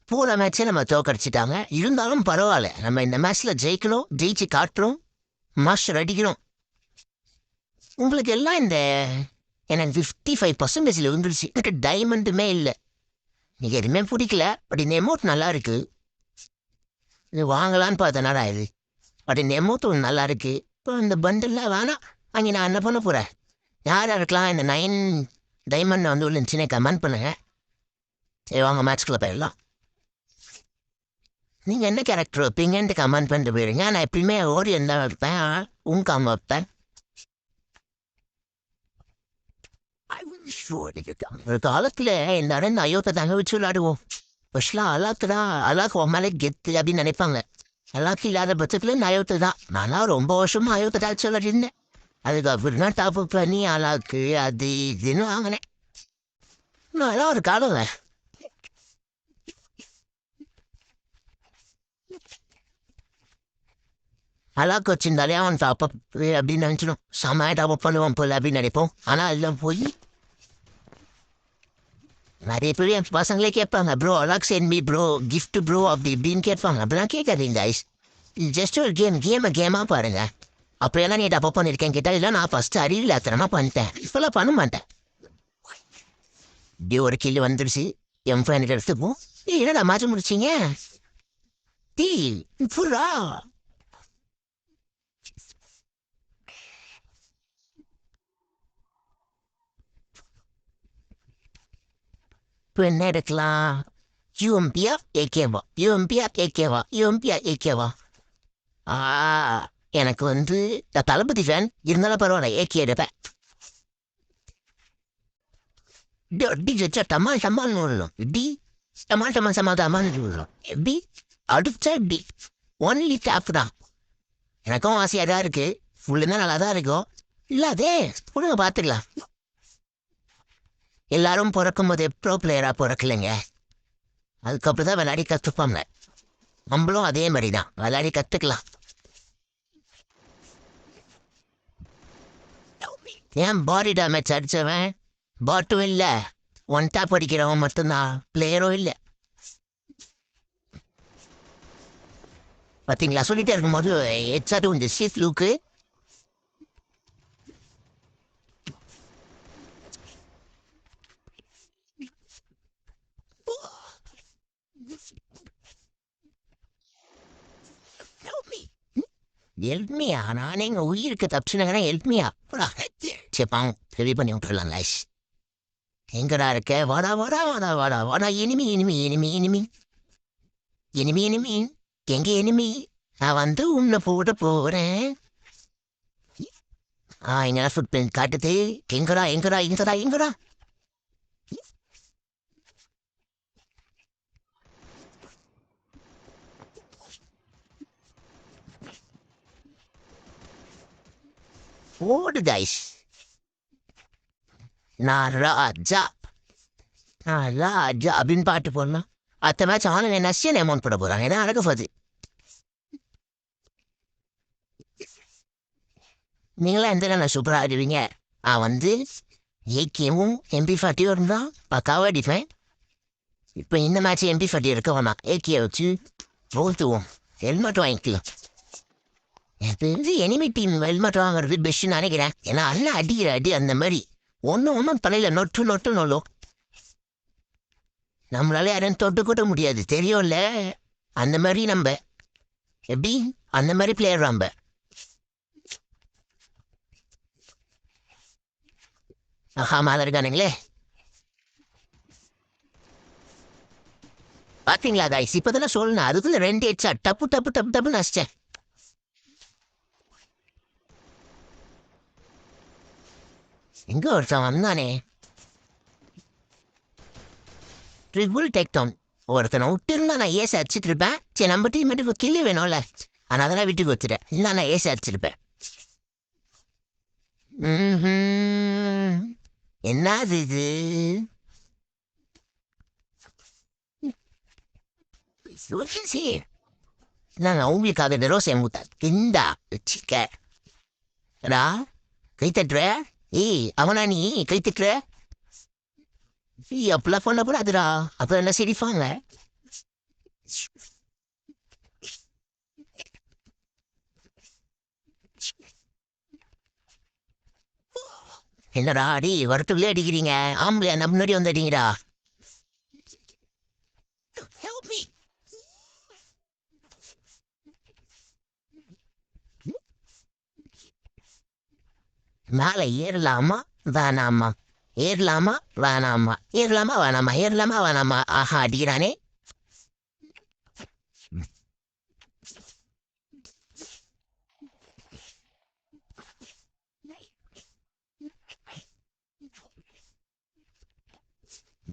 பூரா மேட்சே நம்ம தோக்கடிச்சிட்டாங்க. இருந்தாலும் பரவாயில்ல, நம்ம இந்த மேட்ச்ல ஜெயிக்கணும், ஜெயிச்சு காட்டுறோம், மாஸ்டர் அடிக்கணும். உங்களுக்கு எல்லாம் இந்த எனக்கு 55% வந்துருச்சு. எனக்கு டைமண்டுமே இல்லை. நீங்க எதுவுமே பிடிக்கல. பட் இந்த எமௌண்ட் நல்லா இருக்கு. இது வாங்கலான்னு பார்த்தனாடா இது. பட் இந்த எமௌண்ட் ஒன்று நல்லா இருக்கு. இப்போ இந்த பண்டெல்லாம் வேணாம். அங்கே நான் என்ன பண்ண போகிறேன்? யார் யாருக்கெல்லாம் இந்த 9 டைமண்ட் வந்து இருந்துச்சுன்னே கமெண்ட் பண்ணுங்க. சரி வாங்க மேட்ச்குள்ளே போயிடலாம். நீங்கள் என்ன கேரக்டர் வைப்பீங்கன்ட்டு கமெண்ட் பண்ணிட்டு போயிருங்க. நான் எப்பயுமே ஓரியன் தான் வைப்பேன், உங்காம வைப்பேன். ஒரு காலத்தில் எல்லாரும் ஐயோத்தை தங்க வச்சு விளையாடுவோம். ஃபர்ஸ்ட்லாம் அலாக்கு தான், அலாக்கு உன் கெத்து அப்படின்னு நினைப்பாங்க. அலாக்கு இல்லாத பட்சத்தில் நயோத்து தான். நான்லாம் ரொம்ப வருஷமா அயோத்தை தான் சொல்லிருந்தேன். அதுக்கப்புறம் தான் டாப் பண்ணி அலாக்கு அது இதுன்னு வாங்கினேன். நான் ஒரு காலங்க. அலாக்கு வச்சிருந்தாலே அவன் டாப் அப்படின்னு நினச்சிடும். செம்மையாக டாப் பண்ணுவான் போல அப்படின்னு நினைப்போம். ஆனால் எல்லாம் போய் நிறைய பேர் என் பசங்களே கேட்பாங்க, ப்ரோ அலாக் send me bro gift bro அப்படி இப்படின்னு கேட்பாங்க. அப்படிலாம் கேட்காதீங்க ஐஸ். ஜஸ்ட் ஒரு கேமாக பாருங்க. அப்படியெல்லாம் நீ டப்பா பண்ணியிருக்கேன் கேட்டால் இல்லை, நான் ஃபஸ்ட்டு அறிவில் அத்தனமாக பண்ணிட்டேன், இப்போல்லாம் பண்ண மாட்டேன். இப்படி ஒரு கில்லு வந்துருச்சு. என் ஃப்ரெண்ட் எடுத்துப்போம். என்னடா மாற்ற முடிச்சிங்க டீ ஃபுல்லா. இப்போ என்ன எடுக்கலாம்? யூஎம்பியா ஏகேவா, யூஎம்பியா ஏகேவா, யூஎம்பியா ஏகேவா. எனக்கு வந்து தளபதி ஃபேன் இருந்தாலும் பரவாயில்ல, ஏகே எடுப்பேன். டி வச்சா டமால் டமால்னு விடணும். டி டமால் டமால் சமால் டமால்னு விடணும். எப்படி அடுத்தா டி ஒன்லி டேப் தான். எனக்கும் ஆசையாக தான் இருக்குது. ஃபுல்லுன்னா நல்லா தான் இருக்கும். இல்லாதே கொடுங்க பார்த்துக்கலாம். எல்லாரும் பிறக்கும் போது ப்ரோ பிளேயராக பிறக்கலைங்க. அதுக்கப்புறம் தான் விளையாடி கற்றுப்பாங்க. நம்மளும் அதே மாதிரி தான் விளையாடி கற்றுக்கலாம். ஏன் பாடி டேமேஜ் அடித்தவன் பாட்டும் இல்லை, ஒன் டாப் அடிக்கிறவன் மட்டும்தான் பிளேயரும் இல்லை. பார்த்தீங்களா? சொல்லிட்டே இருக்கும்போது ஹெட்ஷாட் இந்த ஷீட் லூக்கு. ஹெல்ப்மியா? நானே எங்கள் உயிருக்கு தப்பிச்சுனாங்கன்னா ஹெல்ப்மியா சரிப்பாங்க. சரி பண்ணி விட்டுருலாம் லைஸ். எங்கடா இருக்க? வாடா வாடா வாடா வாடா வாடா. இனிமி இனிமி இனிமி இனிமி இனிமி இனிமி எங்க இனிமி? நான் வந்து உன்னை போட போகிறேன். எங்கடா ஃபுட் பிரிண்ட் காட்டுது? எங்கடா எங்கடா எங்கடா எங்கடா? ஓடு கைஸ். நான் ராஜா, நான் ராஜா அப்படின்னு பாட்டு போடணும். அடுத்த மேட்ச் ஆன்லைன் நசியன் அமௌண்ட் போட போகிறாங்க. ஏன்னா அழகு போகுது. நீங்களாம் எந்த நான் சூப்பராக ஆடுவீங்க. வந்து ஏகேவும் MP40 இருந்தால் பக்காவாக அடிப்பேன். இப்போ இந்த மேட்ச் MP40 இருக்க வேணாம், ஏகே வச்சு போத்துவோம். ஹெல்மெட் வாங்கிக்கலாம். எனக்கு தெரிஞ்சு எனிமி டீம் ஹெல்மெட் வாங்குறது பெஸ்ட்னு நினைக்கிறேன். ஏன்னா எல்லாம் அடிக்கிற அடி அந்த மாதிரி ஒன்றும் தலையில் நொட்டு நொட்டு நொல்லும். நம்மளால யாரும் தொட்டு கூட்ட முடியாது, தெரியும்ல. அந்த மாதிரி நம்ம எப்படி அந்த மாதிரி பிளேயர் நம்ம. மேலே இருக்கானுங்களே பார்த்தீங்களா காய்ஸ்? இப்போ தானே சொல்லணும். அதுக்குள்ள 2 ஹெட்ஷா டப்பு டப்பு டப்பு டப்புன்னு நசிச்சேன். எங்க ஒருத்தன் வந்தானே ட்ரிபிள் டேக்டவுன். ஒருத்தனை விட்டுருந்தா நான் ஏசை அடிச்சுட்டு இருப்பேன். சரி நம்ம டீம் மட்டும் கில்லு வேணும்ல, ஆனால் அதெல்லாம் விட்டுக்கு வச்சுட்டேன். இல்லை நான் ஏசை அடிச்சிருப்பேன். என்னது இது? நான் உங்களுக்காக ரோசை மூத்தா கிண்டா வச்சுக்கடா. கை தட்டுற? அவனா நீ கை தட்டுற? அப்படிலாம் பண்ணக்கூடாதுடா, அப்புறம் என்ன சிரிப்பாங்க. என்னடா அடி வரத்துக்குள்ளே அடிக்கிறீங்க ஆம்பளையா நம்ம முன்னாடி வந்து அடிங்கடா. Help me. மேலே ஏறலாமா வேணாமா ஏறலாமா வேணாமா ஏறலாமா வேணாமா ஏறலாமா வேணாமா ஆஹா அடிக்கிறானே.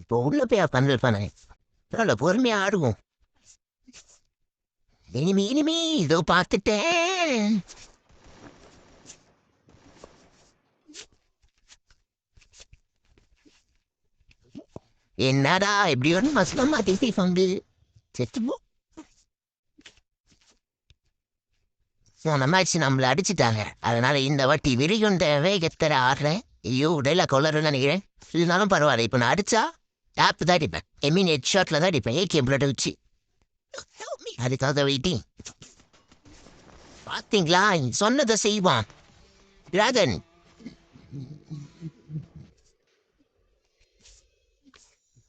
இப்போ உள்ள போய் பண்ணிருப்பானே பரவாயில்ல பொறுமையா ஆடுவோம். இனிமே இதோ பார்த்துட்டேன். என்னடா இப்படி ஒரு மசலம் மாத்தி பங்கு செத்துப்போ. போன மேட்ச் நம்மள அடிச்சுட்டாங்க. அதனால இந்த வாட்டி விரிகுண்ட வேகத்தர ஆடுறேன். ஐயோ உடையில கொள்ளருன்னு நினைக்கிறேன். இருந்தாலும் பரவாயில்ல. இப்போ நான் அடிச்சா ஆப் தான் அடிப்பேன். மீன் ஹெட் ஷாட்ல தான் அடிப்பேன். ஏகே பிளட் வச்சு. அதுக்காக வெயிட்டிங். பாத்தீங்களா சொன்னதை செய்வான் டிராகன்.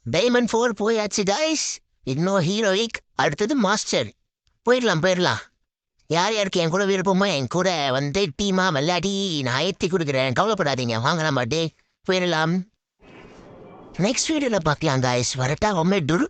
டைமண்ட் 4 போயாச்சு கைஸ். இன்னும் ஹீரோயிக் அடுத்தது மாஸ்டர். போயிடலாம். யார் யாருக்கு என் கூட விருப்பமோ என் கூட வந்து டீமா விளையாடி நான் ஏற்றி கொடுக்குறேன். கவலைப்படாதீங்க வாங்க நம்ம டே போயிடலாம். நெக்ஸ்ட் வீடியோவில் பார்க்கலாம் கைஸ். வரட்டா உண்மை டுரு.